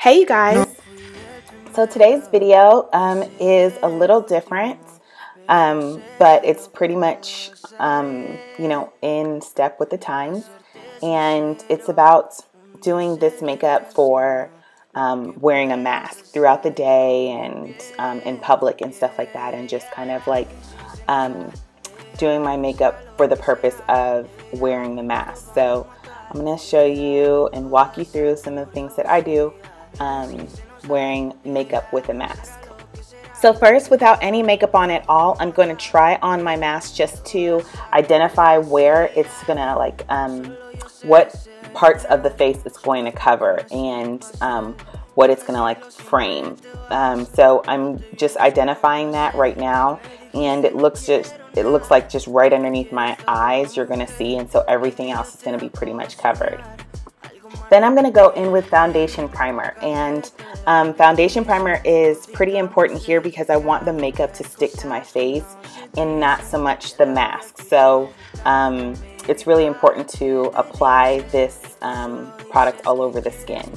Hey you guys, so today's video is a little different, but it's pretty much in step with the times, and it's about doing this makeup for wearing a mask throughout the day and in public and stuff like that, and just kind of like doing my makeup for the purpose of wearing the mask. So I'm going to show you and walk you through some of the things that I do wearing makeup with a mask. So first, without any makeup on at all, I'm going to try on my mask just to identify where it's going to what parts of the face it's going to cover and what it's going to frame. So I'm just identifying that right now, and it looks like just right underneath my eyes you're going to see, and so everything else is going to be pretty much covered. Then I'm going to go in with foundation primer, and foundation primer is pretty important here because I want the makeup to stick to my face and not so much the mask. So it's really important to apply this product all over the skin.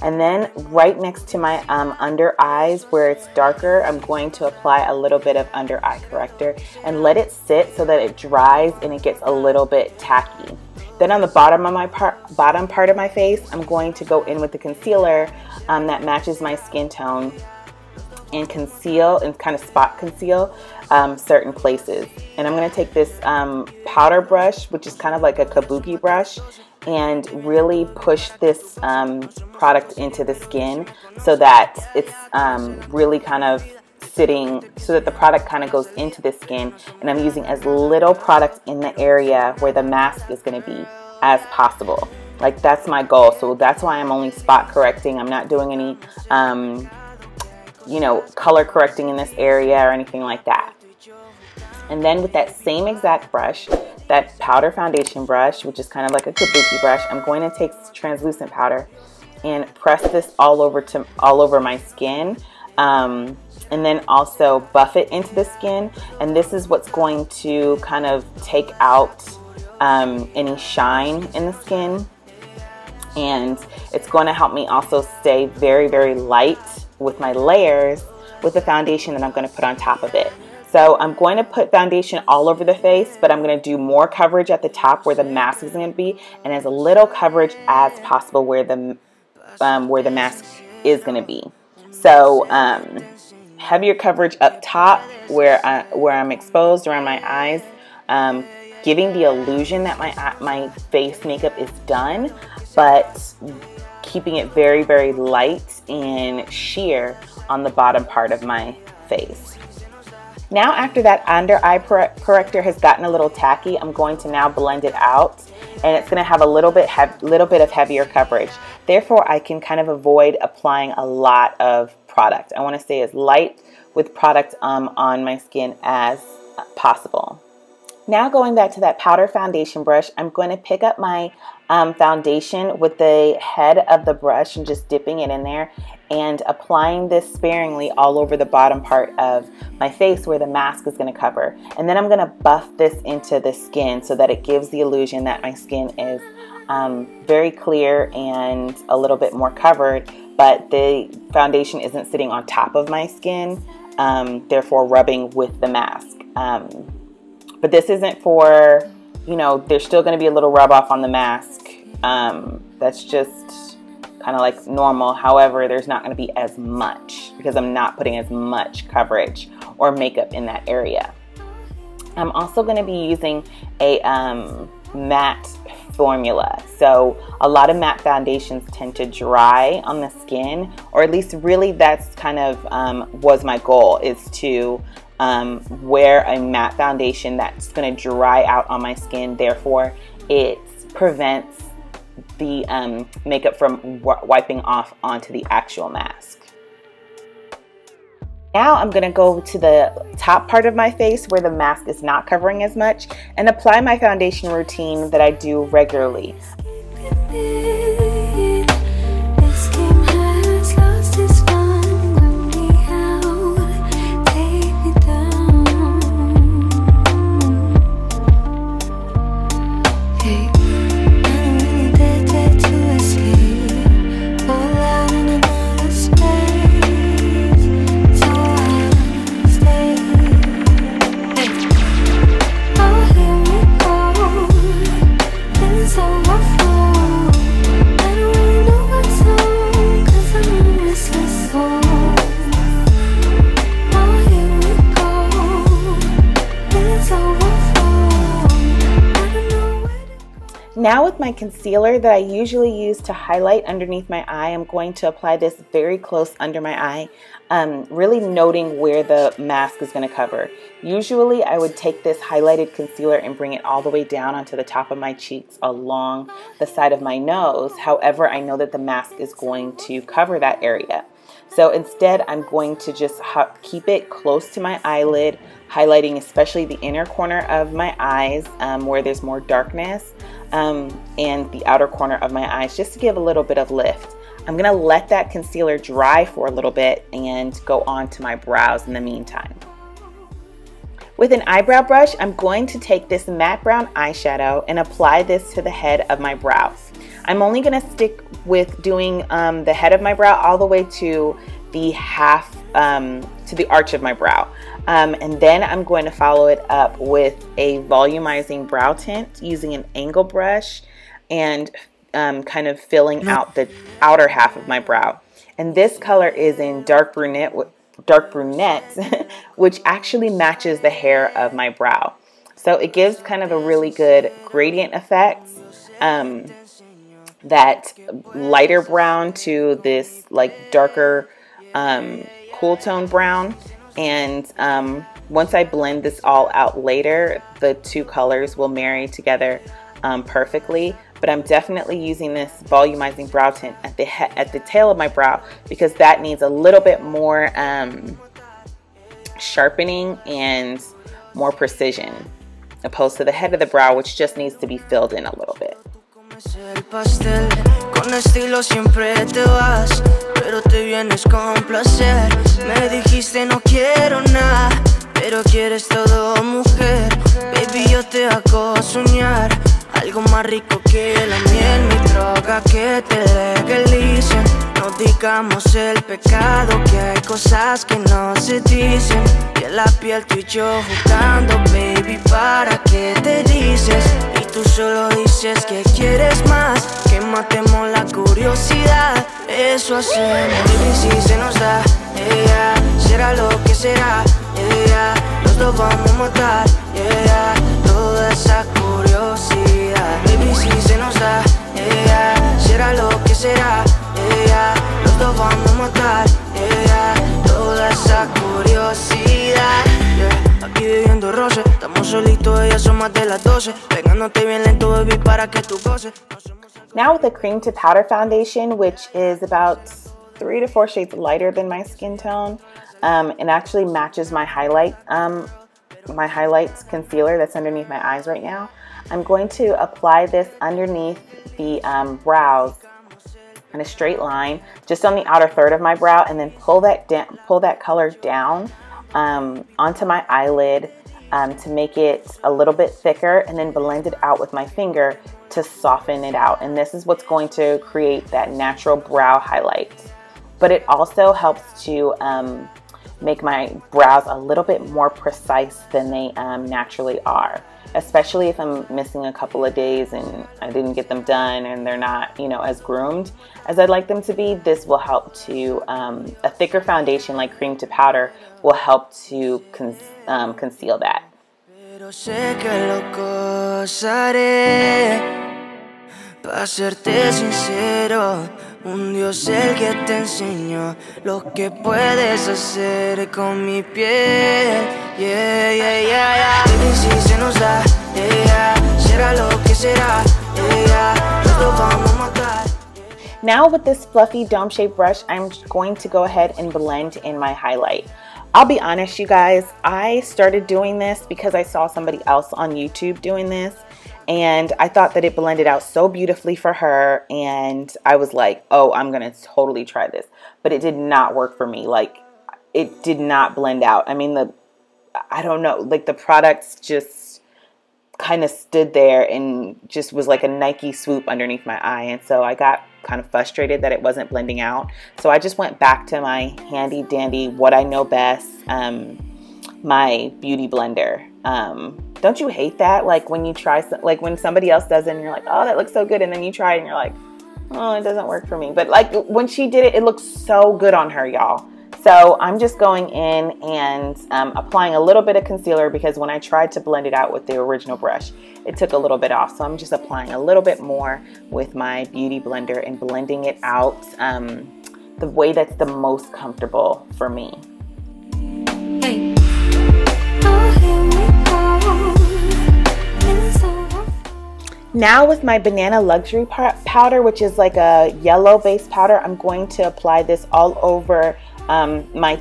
And then right next to my under eyes where it's darker, I'm going to apply a little bit of under eye corrector and let it sit so that it dries and it gets a little bit tacky. Then on the bottom of my bottom part of my face, I'm going to go in with the concealer that matches my skin tone and conceal and kind of spot conceal certain places. And I'm going to take this powder brush, which is kind of like a kabuki brush, and really push this product into the skin so that it's really kind of sitting, so that the product kind of goes into the skin, and I'm using as little product in the area where the mask is going to be as possible. Like, that's my goal. So that's why I'm only spot correcting. I'm not doing any color correcting in this area or anything like that. And then with that same exact brush, that powder foundation brush, which is kind of like a kabuki brush, I'm going to take translucent powder and press this all over my skin, and then also buff it into the skin. And this is what's going to kind of take out any shine in the skin, and it's going to help me also stay very, very light with my layers with the foundation that I'm going to put on top of it. So I'm going to put foundation all over the face, but I'm going to do more coverage at the top where the mask is going to be, and as little coverage as possible where the mask is going to be. So heavier coverage up top where I'm exposed around my eyes, giving the illusion that my face makeup is done, but keeping it very, very light and sheer on the bottom part of my face. Now, after that under eye corrector has gotten a little tacky, I'm going to now blend it out, and it's going to have a little bit of heavier coverage. Therefore, I can kind of avoid applying a lot of product. I want to stay as light with product on my skin as possible. Now, going back to that powder foundation brush, I'm going to pick up my foundation with the head of the brush and just dipping it in there and applying this sparingly all over the bottom part of my face where the mask is going to cover. And then I'm going to buff this into the skin so that it gives the illusion that my skin is very clear and a little bit more covered, but the foundation isn't sitting on top of my skin, therefore rubbing with the mask. But this isn't for, there's still going to be a little rub off on the mask. That's just kind of like normal. However, there's not going to be as much because I'm not putting as much coverage or makeup in that area. I'm also going to be using a matte formula. So a lot of matte foundations tend to dry on the skin, or at least really that's kind of was my goal, is to wear a matte foundation that's going to dry out on my skin. Therefore, it prevents the makeup from wiping off onto the actual mask. Now I'm going to go to the top part of my face where the mask is not covering as much and apply my foundation routine that I do regularly. Na na Now with my concealer that I usually use to highlight underneath my eye, I'm going to apply this very close under my eye, really noting where the mask is going to cover. Usually I would take this highlighted concealer and bring it all the way down onto the top of my cheeks along the side of my nose. However, I know that the mask is going to cover that area. So instead, I'm going to just keep it close to my eyelid, highlighting especially the inner corner of my eyes where there's more darkness, and the outer corner of my eyes, just to give a little bit of lift. I'm going to let that concealer dry for a little bit and go on to my brows in the meantime. With an eyebrow brush, I'm going to take this matte brown eyeshadow and apply this to the head of my brows. I'm only going to stick with doing the head of my brow all the way to the to the arch of my brow. And then I'm going to follow it up with a volumizing brow tint using an angle brush and kind of filling out the outer half of my brow. And this color is in dark brunette, which actually matches the hair of my brow. So it gives kind of a really good gradient effect. That lighter brown to this like darker cool tone brown. And once I blend this all out later, the two colors will marry together perfectly. But I'm definitely using this volumizing brow tint at the tail of my brow because that needs a little bit more sharpening and more precision, opposed to the head of the brow, which just needs to be filled in a little bit. El pastel, con estilo siempre te vas, pero te vienes con placer. Me dijiste no quiero nada, pero quieres todo, mujer. Baby, yo te hago soñar algo más rico que la miel, mi droga que te legalicen. No digamos el pecado, que hay cosas que no se dicen. Piel a piel tú y yo jugando, baby, ¿para qué te dices? Tú solo dices que quieres más, que matemos la curiosidad. Eso hacemos, baby, si se nos da, yeah, será lo que será, yeah, los dos vamos a matar, yeah, toda esa curiosidad. Baby, si se nos da, yeah, será lo que será, yeah, los dos vamos a matar, yeah, toda esa curiosidad. Yeah, aquí viviendo roce, estamos solitos, ya son más de las 12. Pegándote bien lento, baby, para que tú goces. Now with a cream to powder foundation, which is about 3 to 4 shades lighter than my skin tone, and actually matches my highlights concealer that's underneath my eyes right now. I'm going to apply this underneath the brows in a straight line, just on the outer third of my brow, and then pull that color down onto my eyelid to make it a little bit thicker, and then blend it out with my finger to soften it out. And this is what's going to create that natural brow highlight. But it also helps to make my brows a little bit more precise than they naturally are. Especially if I'm missing a couple of days and I didn't get them done and they're not, you know, as groomed as I'd like them to be. This will help to, a thicker foundation like cream to powder will help to conceal that. Pero sé que lo gozaré, para serte sincero, un Dios el que te enseñó lo que puedes hacer con mi piel. Yeah, yeah, yeah, yeah. Baby, si se nos da, yeah, será lo que será, yeah, los dos vamos a matar. Now with this fluffy dome-shaped brush, I'm going to go ahead and blend in my highlight. I'll be honest, you guys, I started doing this because I saw somebody else on YouTube doing this, and I thought that it blended out so beautifully for her, and I was like, oh, I'm gonna totally try this. But it did not work for me. Like, it did not blend out. I mean, I don't know, like the products just kind of stood there and just was like a Nike swoop underneath my eye, and so I got kind of frustrated that it wasn't blending out. So I just went back to my handy dandy, what I know best, my beauty blender. Don't you hate that? Like when you try, like when somebody else does it and you're like, oh, that looks so good, and then you try it and you're like, oh, it doesn't work for me. But like when she did it, it looks so good on her, y'all. So I'm just going in and applying a little bit of concealer, because when I tried to blend it out with the original brush, it took a little bit off. So I'm just applying a little bit more with my beauty blender and blending it out the way that's the most comfortable for me. Hey. Now with my Banana Luxury powder, which is like a yellow based powder, I'm going to apply this all over my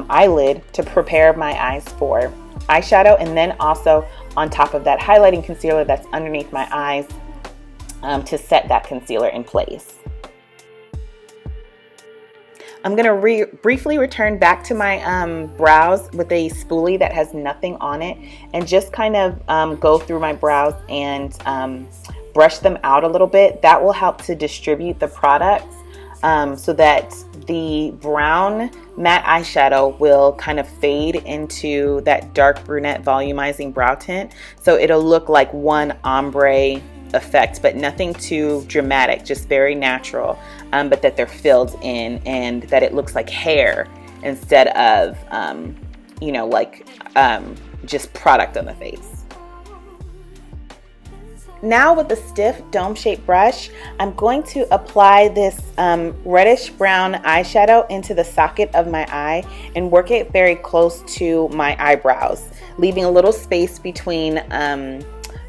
eyelid to prepare my eyes for eyeshadow, and then also on top of that highlighting concealer that's underneath my eyes to set that concealer in place. I'm going to briefly return back to my brows with a spoolie that has nothing on it, and just kind of go through my brows and brush them out a little bit. That will help to distribute the products so that the brown matte eyeshadow will kind of fade into that dark brunette volumizing brow tint. So it'll look like one ombre effect, but nothing too dramatic, just very natural, but that they're filled in and that it looks like hair instead of you know, like just product on the face. Now with the stiff dome-shaped brush, I'm going to apply this reddish brown eyeshadow into the socket of my eye and work it very close to my eyebrows, leaving a little space between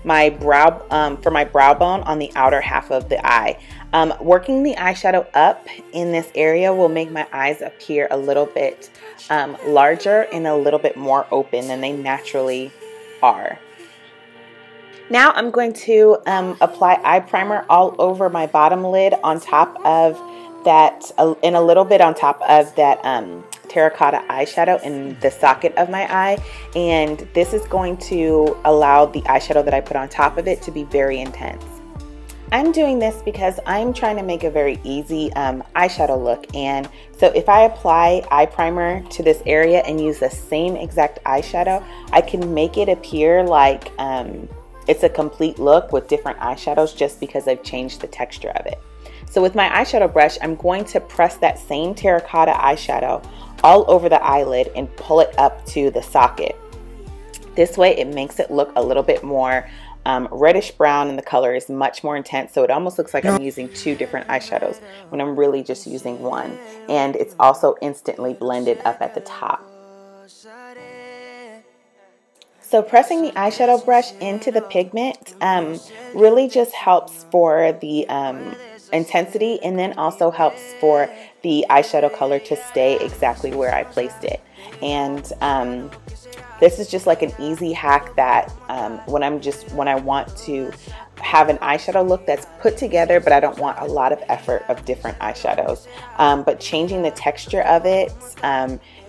my brow for my brow bone on the outer half of the eye. Working the eyeshadow up in this area will make my eyes appear a little bit larger and a little bit more open than they naturally are. Now I'm going to apply eye primer all over my bottom lid on top of that, and a little bit on top of that terracotta eyeshadow in the socket of my eye, and this is going to allow the eyeshadow that I put on top of it to be very intense. I'm doing this because I'm trying to make a very easy eyeshadow look, and so if I apply eye primer to this area and use the same exact eyeshadow, I can make it appear like it's a complete look with different eyeshadows just because I've changed the texture of it. So with my eyeshadow brush, I'm going to press that same terracotta eyeshadow all over the eyelid and pull it up to the socket. This way it makes it look a little bit more reddish brown, and the color is much more intense, so it almost looks like I'm using two different eyeshadows when I'm really just using one, and it's also instantly blended up at the top. So pressing the eyeshadow brush into the pigment really just helps for the intensity, and then also helps for the eyeshadow color to stay exactly where I placed it. And this is just like an easy hack that when I want to have an eyeshadow look that's put together, but I don't want a lot of effort of different eyeshadows, but changing the texture of it,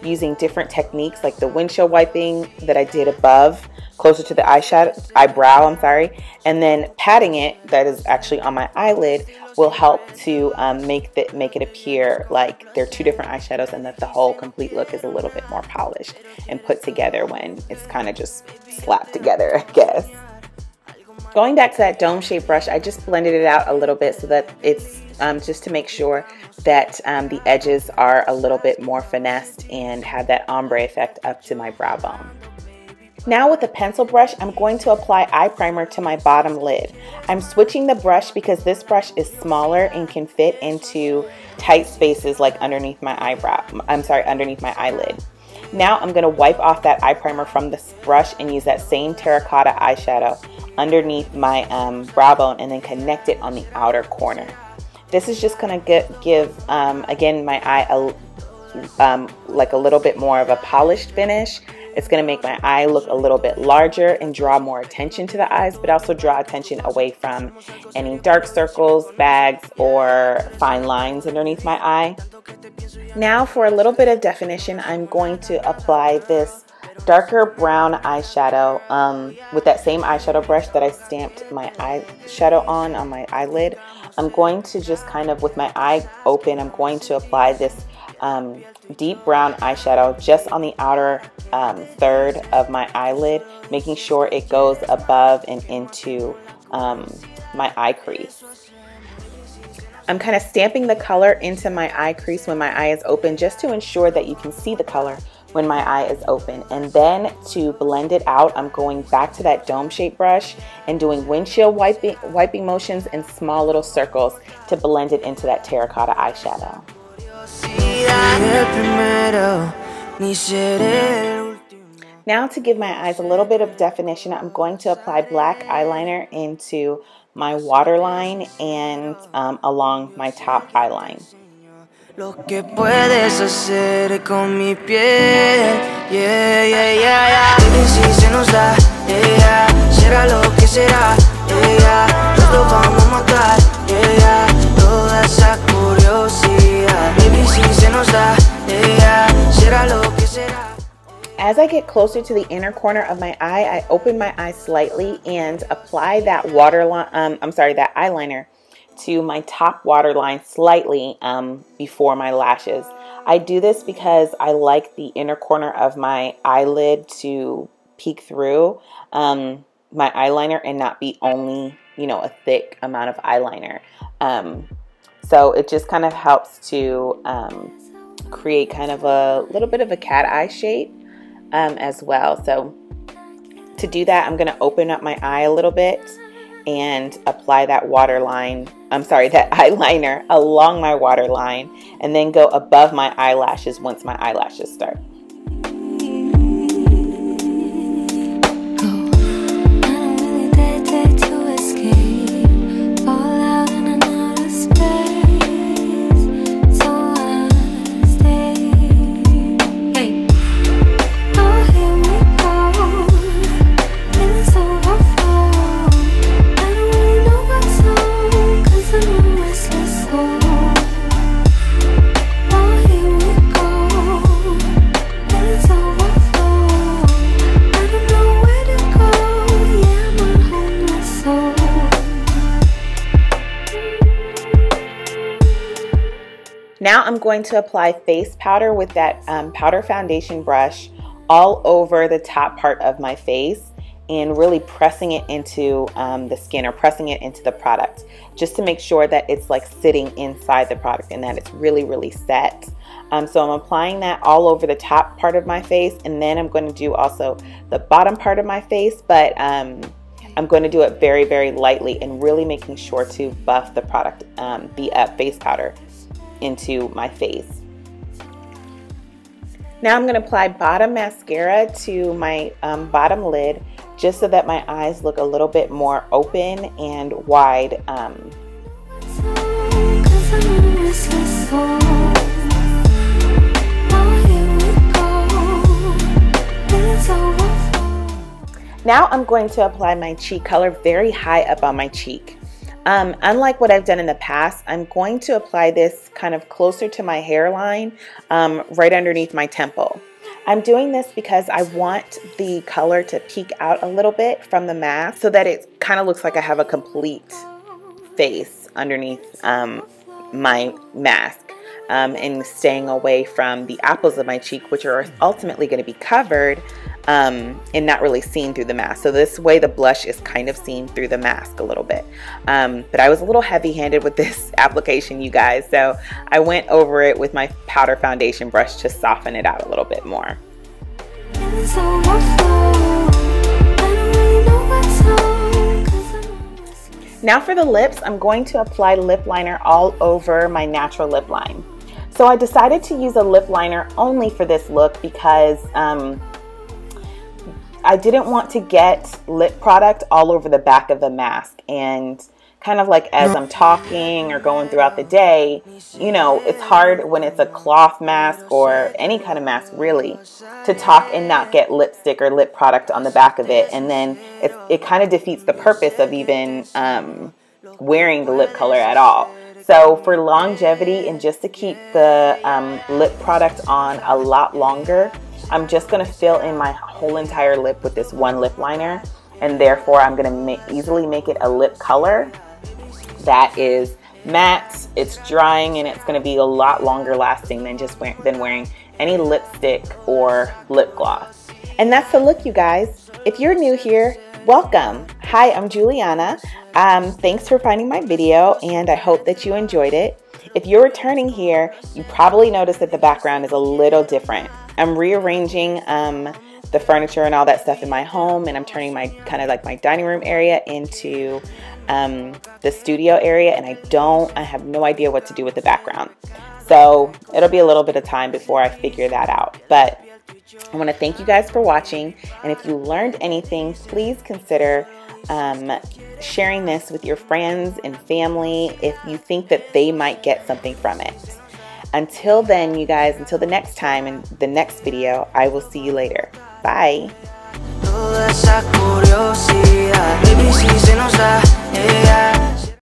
using different techniques like the windshield wiping that I did above, closer to the eyebrow, and then patting it, that is actually on my eyelid, will help to make it appear like they're two different eyeshadows, and that the whole complete look is a little bit more polished and put together when it's kind of just slapped together, I guess. Going back to that dome-shaped brush, I just blended it out a little bit so that it's just to make sure that the edges are a little bit more finessed and have that ombre effect up to my brow bone. Now with the pencil brush, I'm going to apply eye primer to my bottom lid. I'm switching the brush because this brush is smaller and can fit into tight spaces like underneath my underneath my eyelid. Now I'm going to wipe off that eye primer from this brush and use that same terracotta eyeshadow underneath my brow bone, and then connect it on the outer corner. This is just going to give again, my eye like a little bit more of a polished finish. It's going to make my eye look a little bit larger and draw more attention to the eyes, but also draw attention away from any dark circles, bags, or fine lines underneath my eye. Now for a little bit of definition, I'm going to apply this darker brown eyeshadow with that same eyeshadow brush that I stamped my eyeshadow on my eyelid. I'm going to just kind of, with my eye open, I'm going to apply this deep brown eyeshadow just on the outer third of my eyelid, making sure it goes above and into my eye crease. I'm kind of stamping the color into my eye crease when my eye is open, just to ensure that you can see the color when my eye is open. And then to blend it out, I'm going back to that dome shape brush and doing windshield wiping motions and small little circles to blend it into that terracotta eyeshadow. Now to give my eyes a little bit of definition, I'm going to apply black eyeliner into my waterline and along my top eyeline. Lo que puedes hacer con mi piel, yeah, yeah, yeah, yeah. Baby, si se nos da, yeah, será lo que será, yeah, nos lo vamos a matar, yeah, toda esa curiosidad. Baby, si se nos da, yeah, será lo que será. As I get closer to the inner corner of my eye, I open my eye slightly and apply that that eyeliner to my top waterline slightly before my lashes. I do this because I like the inner corner of my eyelid to peek through my eyeliner and not be only, you know, a thick amount of eyeliner. So it just kind of helps to create kind of a little bit of a cat eye shape as well. So to do that, I'm going to open up my eye a little bit and apply that that eyeliner along my waterline, and then go above my eyelashes once my eyelashes start. Now I'm going to apply face powder with that powder foundation brush all over the top part of my face and really pressing it into the skin, or pressing it into the product, just to make sure that it's like sitting inside the product and that it's really, really set. So I'm applying that all over the top part of my face, and then I'm going to do also the bottom part of my face, but I'm going to do it very, very lightly and really making sure to buff the product, the face powder into my face. Now I'm going to apply bottom mascara to my bottom lid, just so that my eyes look a little bit more open and wide. Now I'm going to apply my cheek color very high up on my cheek. Unlike what I've done in the past, I'm going to apply this kind of closer to my hairline, right underneath my temple. I'm doing this because I want the color to peek out a little bit from the mask so that it kind of looks like I have a complete face underneath my mask, and staying away from the apples of my cheek, which are ultimately going to be covered and not really seen through the mask. So this way the blush is kind of seen through the mask a little bit. But I was a little heavy-handed with this application, you guys, so I went over it with my powder foundation brush to soften it out a little bit more. Now for the lips, I'm going to apply lip liner all over my natural lip line. So I decided to use a lip liner only for this look because I didn't want to get lip product all over the back of the mask, and kind of like as I'm talking or going throughout the day, you know, it's hard when it's a cloth mask or any kind of mask really to talk and not get lipstick or lip product on the back of it, and then it kind of defeats the purpose of even wearing the lip color at all. So for longevity and just to keep the lip product on a lot longer, I'm just going to fill in my whole entire lip with this one lip liner, and therefore I'm going to easily make it a lip color that is matte, it's drying, and it's going to be a lot longer lasting than just wearing any lipstick or lip gloss. And that's the look, you guys. If you're new here, welcome. Hi, I'm Juliana. Thanks for finding my video, and I hope that you enjoyed it. If you're returning here, you probably noticed that the background is a little different. I'm rearranging the furniture and all that stuff in my home, and I'm turning my kind of like my dining room area into the studio area, and I have no idea what to do with the background. So it'll be a little bit of time before I figure that out. But I want to thank you guys for watching, and if you learned anything, please consider sharing this with your friends and family if you think that they might get something from it. Until then, you guys, until the next time in the next video, I will see you later. Bye. Toda esa curiosidad, baby, si se nos da, yeah.